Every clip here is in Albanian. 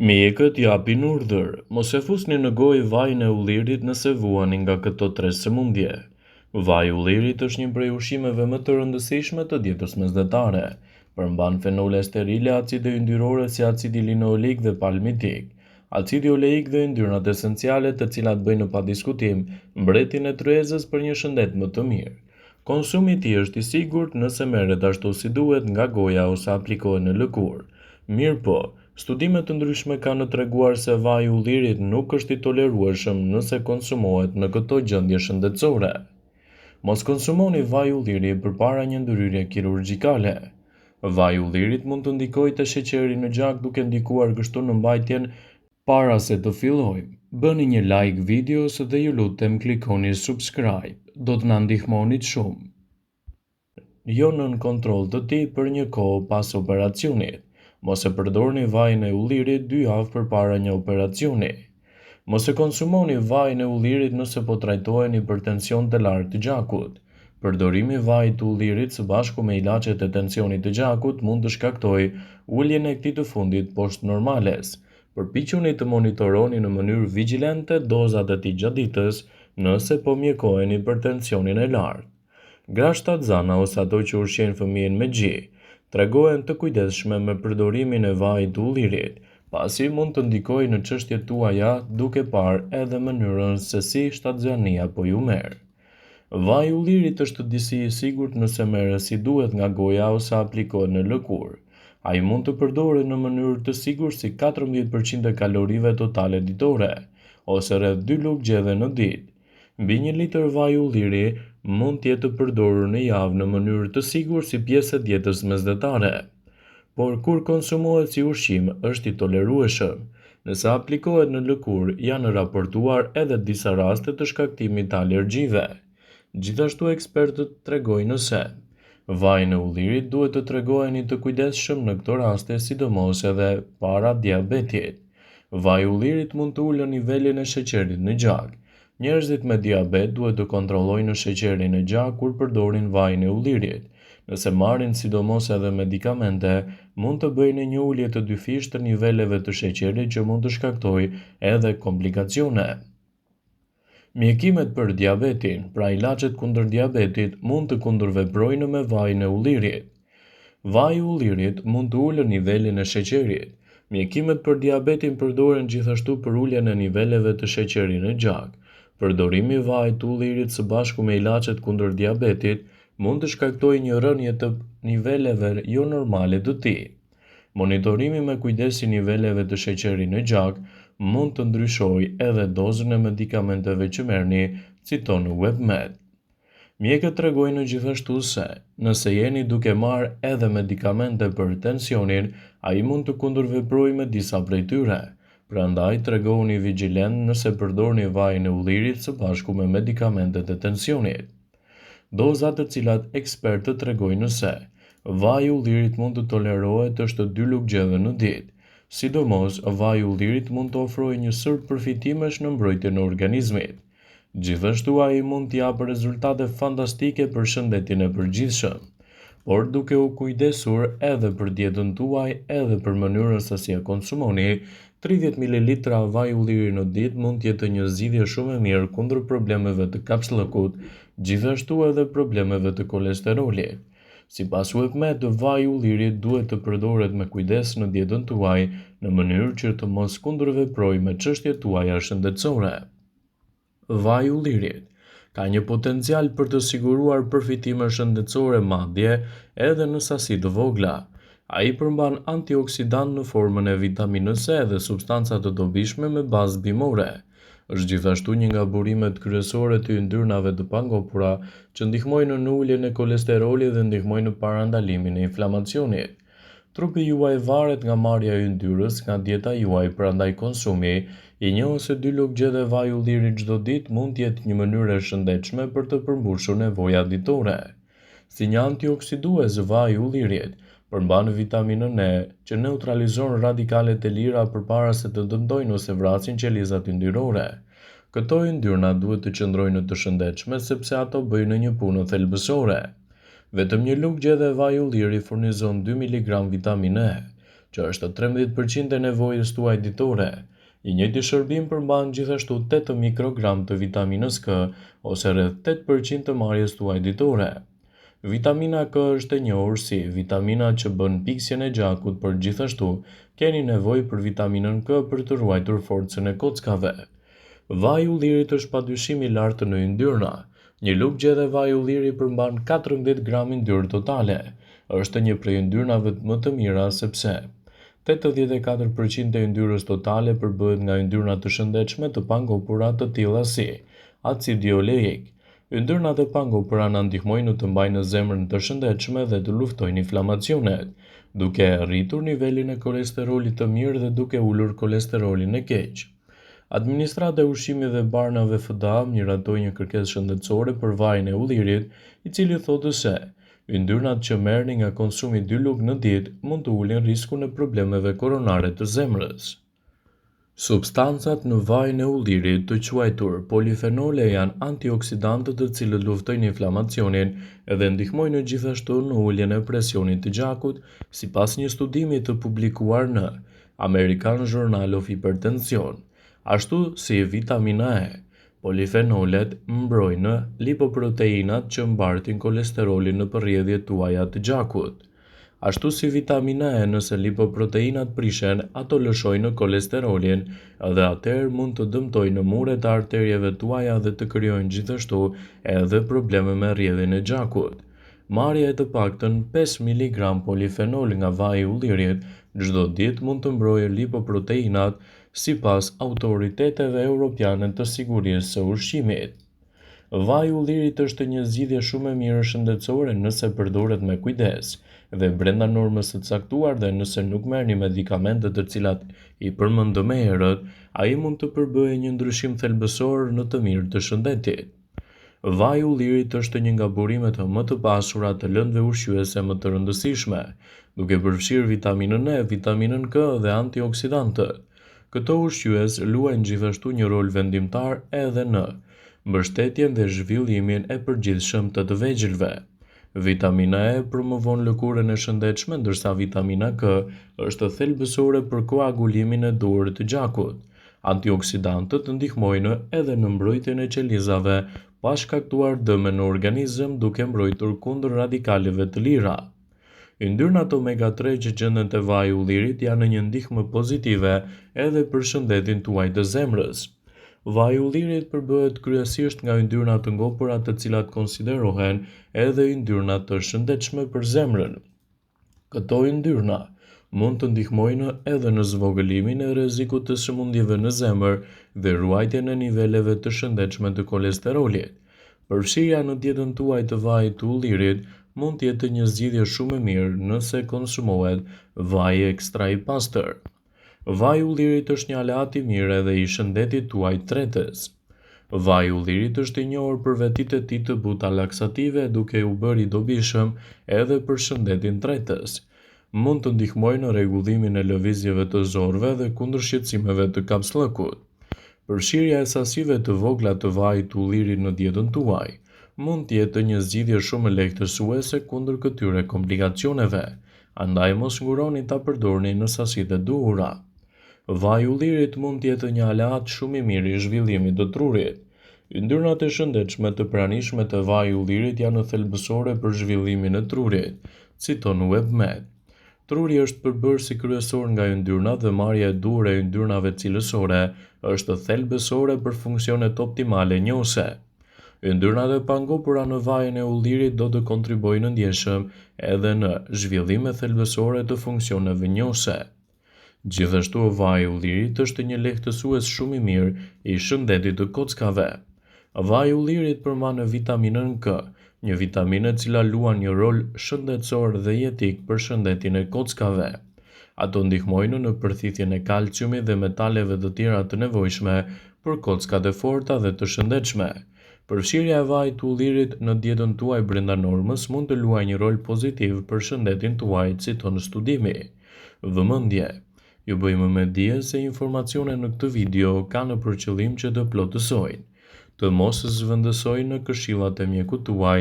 Mjekët japin urdhër, mos e fusni në gojë vajin e ullirit nëse vuani nga këto 3 sëmundje. Vaji i ullirit është një prej ushqimeve më të rëndësishme të dietës mesdhetare. Përmban fenole sterile, acide yndyrore si acidi linoleik dhe palmitik. Acidi oleik dhe yndyrnat esenciale, të cilat bëjnë pa diskutim mbretjen e tryezës për një shëndet më të mirë. Konsumi i tij është i sigurt nëse merret ashtu si duhet nga goja ose aplikohet në lëkurë. Mirëpo, studime të ndryshme kanë treguar se vaji i ullirit nuk është i tolerueshëm nëse konsumohet në këto gjendje shëndetësore. Mos konsumoni vaj ulliri përpara një ndërhyrje kirurgjikale. Vaji i ullirit mund të ndikojë te sheqeri në gjak duke ndikuar kështu në mbajtjen para se të fillojmë. Bëni një like videos dhe ju lutem klikoni subscribe, do të na ndihmonit shumë. Jo nën kontroll të tij për një kohë pas operacionit. Mos e përdorni vajin e ullirit 2 javë përpara një operacioni. Mos e konsumoni vajin e ullirit nëse po trajtoheni për tension të lartë të gjakut. Përdorimi i vajit të ullirit së bashku me ilaçet e tensionit të gjakut mund të shkaktojë uljen e këtij të fundit poshtë normales. Përpiquni të monitoroni në mënyrë vigjilente dozat e tij gjatë ditës nëse po mjekoheni për tensionin e lartë. Grashtat zana ose ato që ushqejnë fëmijën me gji tregohen të kujdesshme me përdorimin e vajit të ullirit, pasi mund të ndikojë në çështjet tuaja duke parë edhe mënyrën se si shtatzania po ju merr. Vaji i ullirit është disi i sigurt nëse merret si duhet nga goja ose aplikohet në lëkurë. Ai mund të përdoret në mënyrë të sigurt si 14% e kalorive totale ditore, ose rreth 2 lugë gjelle në ditë. Mbi 1 litër vaj ulliri mund të jetë përdorur në javë në mënyrë të sigurt si pjesë e dietës mesdhetare, por kur konsumohet si ushqim është i tolerueshëm. Nëse aplikohet në lëkurë, janë raportuar edhe disa raste të shkaktimit të alergjive. Gjithashtu ekspertët tregojnë se vajin e ullirit duhet të tregoheni të kujdesshëm në këto raste, sidomos edhe para diabetit. Vaji i ullirit mund të ulë nivelin e sheqerit në gjak. Njerëzit me diabet duhet të kontrollojnë sheqerin e gjak kur përdorin vajin e ullirit. Nëse marrin sidomos edhe medikamente, mund të bëjnë një ulje të dyfish të niveleve të sheqerit që mund të shkaktojë edhe komplikacione. Mjekimet për diabetin, pra ilaçet kundër diabetit, mund të kundërveprojnë me vajin e ullirit. Vaji i ullirit mund të ulë nivelin e sheqerit. Mjekimet për diabetin përdoren gjithashtu për uljen e niveleve të sheqerit në gjak. Përdorimi i vajit të ullirit së bashku me ilaçet kundër diabetit mund të shkaktojë një rënje të niveleve jo normale të tij. Monitorimi me kujdes i niveleve të sheqerit në gjak mund të ndryshojë edhe dozën e medikamenteve që merrni, citon WebMed. Mjekët tregojnë gjithashtu se nëse jeni duke marrë edhe medikamente për tensionin, ai mund të kundërveprojë me disa prej tyre. Prandaj tregoni vigjilent nëse përdorni vajin e ullirit së bashku me medikamentet e tensionit. Dozat të cilat ekspertët tregojnë se vaji i ullirit mund të tolerohet është 2 lugë gjelle në ditë. Sidomos, vaji i ullirit mund të ofrojë një sërb përfitimesh në mbrojtjen e organizmit. Gjithashtu ai mund të japë rezultate fantastike për shëndetin e përgjithshëm, por duke u kujdesur edhe për dietën tuaj edhe për mënyrën se si e konsumoni, 30 ml vaj ulliri në ditë mund të jetë një zgjidhje shumë e mirë kundër problemeve të kapslëkut, gjithashtu edhe problemeve të kolesterolit. Sipas WebMed, vaji i ullirit duhet të përdoret me kujdes në dietën tuaj në mënyrë që të mos kundërveprojë me çështjet tuaja shëndetësore. Vaji i ullirit ka një potencial për të siguruar përfitime shëndetësore madje edhe në sasi të vogla. Ai përmban antioksidant në formën e vitaminës C dhe substanca të dobishme me bazë bimore. Është gjithashtu një nga burimet kryesore të yndyrnave të pangopura që ndihmojnë në uljen e kolesterolit dhe ndihmojnë në parandalimin e inflamacionit. Trupi juaj varet nga marrja e yndyrës nga dieta juaj, prandaj konsumi i 1 ose 2 lugë gjelle vaj ulliri çdo ditë mund të jetë një mënyrë e shëndetshme për të përmbushur nevojat ditore. Si një antioksidues, vaji i ullirit përmban vitaminën E që neutralizon radikalet e lira përpara se të dëmtojnë ose vrasin qelizat yndyrore. Këto yndyrna duhet të qëndrojnë të shëndetshme sepse ato bëjnë një punë thelbësore. Vetëm 1 lugë gjelle vaj ulliri furnizon 2 mg vitaminë E. që është 13% e nevojës tuaj ditore. I njëjti shërbim përmban gjithashtu 8 mikrogram të vitaminës K ose rreth 8% të marrjes tuaj ditore. Vitamina K është e njohur si vitamina që bën piksjen e gjakut, por gjithashtu keni nevojë për vitaminën K për të ruajtur forcën e kockave. Vaji i ullirit është padyshim i lartë në yndyrna. Një lugë gjethe vaj ulliri përmban 14 gram yndyrë totale. Është një prej yndyrnave më të mira sepse 84% e yndyrës totale përbëhet nga yndyrna të shëndetshme të pangopura të tilla si acidi oleik. Yndyrnat e pangopura na ndihmojnë të mbajnë zemrën të shëndetshme dhe të luftojnë inflamacionet, duke rritur nivelin e kolesterolit të mirë dhe duke ulur kolesterolin e keq. Administrata e Ushqimit dhe Barnave FDA miratoi një kërkesë shëndetësore për vajin e ullirit, i cili thotë se yndyrnat që merrni nga konsumi 2 lugë në ditë mund të ulin riskun e problemeve koronare të zemrës. Substancat në vajin e ullirit të quajtur polifenole janë antioksidantë të cilët luftojnë inflamacionin dhe ndihmojnë gjithashtu në uljen e presionit të gjakut, sipas një studimi të publikuar në American Journal of Hypertension. Ashtu si vitamina E, polifenolet mbrojnë lipoproteinat që mbartin kolesterolin në përrjedhjet tuaja të gjakut. Ashtu si vitamina E, nëse lipoproteinat prishen, ato lëshojnë kolesterolin dhe atëherë mund të dëmtojnë muret e arterieve tuaja dhe të krijojnë gjithashtu edhe probleme me rrjedhjen e gjakut. Marrja e të paktën 5 mg polifenol nga vaji i ullirit çdo ditë mund të mbrojë lipoproteinat, sipas autoriteteve europiane të sigurisë së ushqimit. Vaji i ullirit është një zgjidhje shumë e mirë shëndetësore nëse përdoret me kujdes dhe brenda normës së caktuar, dhe nëse nuk merrni medikamentet të cilat i përmendëm më herët, ai mund të përbëjë një ndryshim thelbësor në të mirë të shëndetit. Vaji i ullirit është një nga burimet më të pasura të lëndëve ushqyese më të rëndësishme, duke përfshirë vitaminën E, vitaminën K dhe antioksidantët. Këto ushqyes luajnë gjithashtu një rol vendimtar edhe në mbështetjen dhe zhvillimin e përgjithshëm të vegjëlve. Vitamina E promovon lëkurën e shëndetshme, ndërsa vitamina K është thelbësore për koagulimin e duhur të gjakut. Antioksidantët ndihmojnë edhe në mbrojtjen e qelizave pa shkaktuar dëme në organizëm, duke mbrojtur kundër radikaleve të lira. Yndyrnat omega-3 që gjenden te vaji i ullirit janë një ndihmë pozitive edhe për shëndetin tuaj të zemrës. Vaji i ullirit përbëhet kryesisht nga yndyrna të ngopura, të cilat konsiderohen edhe yndyrna të shëndetshme për zemrën. Këto yndyrna mund të ndihmojnë edhe në zvogëlimin e rrezikut të sëmundjeve në zemër dhe ruajtjen e niveleve të shëndetshme të kolesterolit. Përfshirja në dietën tuaj të vajit të ullirit mund të jetë një zgjidhje shumë e mirë nëse konsumohet vaj ekstra i pastër. Vaji i ullirit është një aleat i mirë edhe i shëndetit tuaj tretës. Vaji i ullirit është i njohur për vetitë e tij të buta laksative, duke u bërë i dobishëm edhe për shëndetin tretës. Mund të ndihmojë në rregullimin e lëvizjeve të zorëve dhe kundër shqetësimeve të kapsllëkut. Përfshirja e sasive të vogla të vajit të ullirit në dietën tuaj mund të jetë një zgjidhje shumë lehtësuese kundër këtyre komplikacioneve, andaj mos nguroni ta përdorni në sasitë e duhura. Vaji i ullirit mund të jetë një aleat shumë i mirë i zhvillimit të trurit. Yndyrnat e shëndetshme të pranishme të vajit të ullirit janë thelbësore për zhvillimin e trurit, citon WebMed. Truri është përbërësi kryesor nga yndyrnat dhe marrja e duhur e yndyrnave cilësore është thelbësore për funksionet optimale njohëse. Yndyrnat e pangopura në vajin e ullirit do të kontribuojnë ndjeshëm edhe në zhvillime thelbësore të funksioneve njohëse. Gjithashtu vaji i ullirit është një lehtësues shumë i mirë i shëndetit të kockave. Vaji i ullirit përmban vitaminën K, një vitaminë e cila luan një rol shëndetësor dhe jetik për shëndetin e kockave. Ato ndihmojnë në përthithjen e kalciumit dhe metaleve të tjera të nevojshme për kockat e forta dhe të shëndetshme. Përfshirja e vajit të ullirit në dietën tuaj brenda normës mund të luajë një rol pozitiv për shëndetin tuaj, citon studimi. Vëmendje. Ju bëjmë me dije se informacionet në këtë video kanë për qëllim që të plotësojnë, të mos zhvendësojnë në këshillat e mjekut tuaj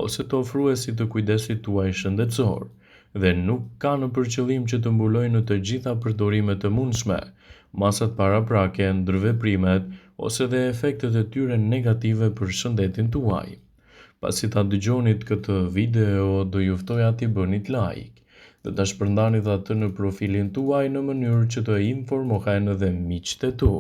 ose të ofruesit të kujdesit tuaj shëndetësor. dhe nuk ka në përqëllim që të mbulojë në të gjitha përdorimet të mundshme, masat paraprake, ndërveprimet ose dhe efektet e tyre negative për shëndetin tuaj. Pasi ta dëgjonit këtë video, do ju ftoja t'i bënit like dhe ta shpërndanit atë në profilin tuaj në mënyrë që të informohen edhe miqtë e tu.